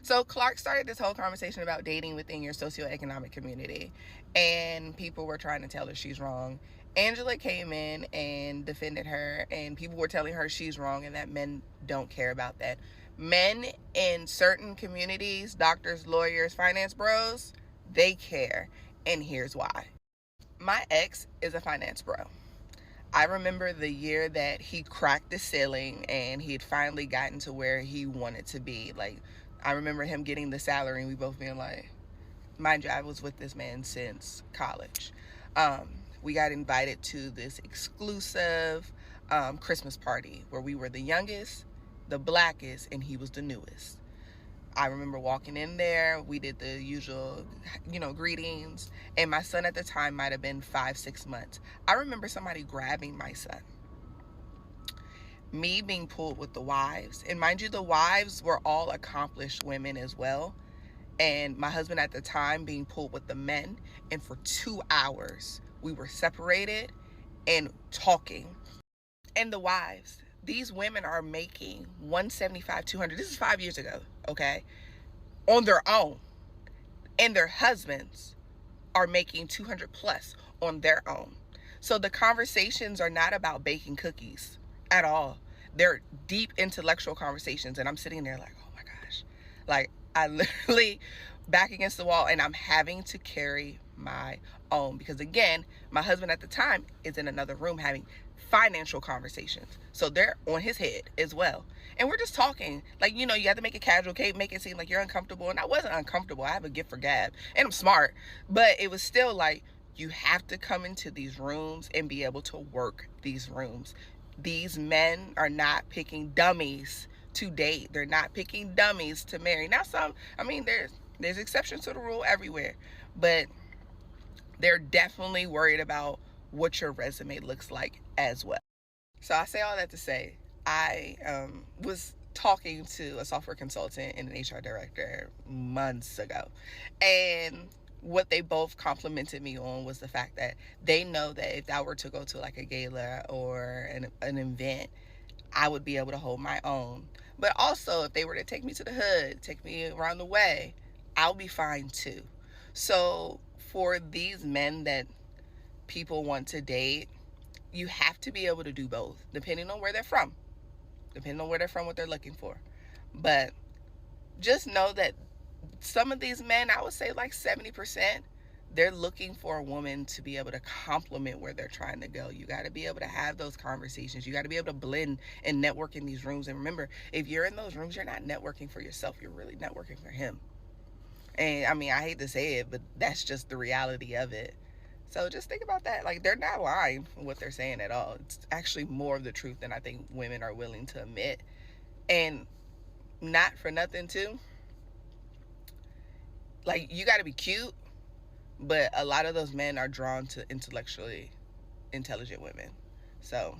So Clark started this whole conversation about dating within your socioeconomic community, and people were trying to tell her she's wrong. Angela came in and defended her, and people were telling her she's wrong and that men don't care about that. Men in certain communities, doctors, lawyers, finance bros, they care, and here's why. My ex is a finance bro. I remember the year that he cracked the ceiling and he had finally gotten to where he wanted to be. Like, I remember him getting the salary and we both being like, mind you, I was with this man since college. We got invited to this exclusive Christmas party where we were the youngest, the blackest, and he was the newest. I remember walking in there. We did the usual, greetings. And my son at the time might have been 5-6 months. I remember somebody grabbing my son. Me being pulled with the wives. And mind you, the wives were all accomplished women as well. And my husband at the time being pulled with the men. And for 2 hours, we were separated and talking. And the wives, these women are making $175, $200. This is 5 years ago, okay? On their own. And their husbands are making 200 plus on their own. So the conversations are not about baking cookies at all. They're deep intellectual conversations. And I'm sitting there like, oh my gosh. Like, I literally back against the wall and I'm having to carry my own. Because again, my husband at the time is in another room having financial conversations. So they're on his head as well. And we're just talking. Like, you have to make it casual, make it seem like you're uncomfortable. And I wasn't uncomfortable. I have a gift for gab. And I'm smart. But it was still like, you have to come into these rooms and be able to work these rooms. These men are not picking dummies to date. They're not picking dummies to marry. Now there's exceptions to the rule everywhere. But they're definitely worried about what your resume looks like as well. So I say all that to say, I was talking to a software consultant and an HR director months ago. And what they both complimented me on was the fact that they know that if I were to go to like a gala or an event, I would be able to hold my own. But also, if they were to take me to the hood, take me around the way, I'll be fine too. So for these men that people want to date, you have to be able to do both, depending on where they're from, what they're looking for. But just know that some of these men, I would say like 70%, they're looking for a woman to be able to complement where they're trying to go. You got to be able to have those conversations. You got to be able to blend and network in these rooms. And remember, if you're in those rooms, you're not networking for yourself. You're really networking for him. And I hate to say it, but that's just the reality of it. So just think about that. Like, they're not lying with what they're saying at all. It's actually more of the truth than I think women are willing to admit. And not for nothing too, like, you got to be cute, but a lot of those men are drawn to intellectually intelligent women. So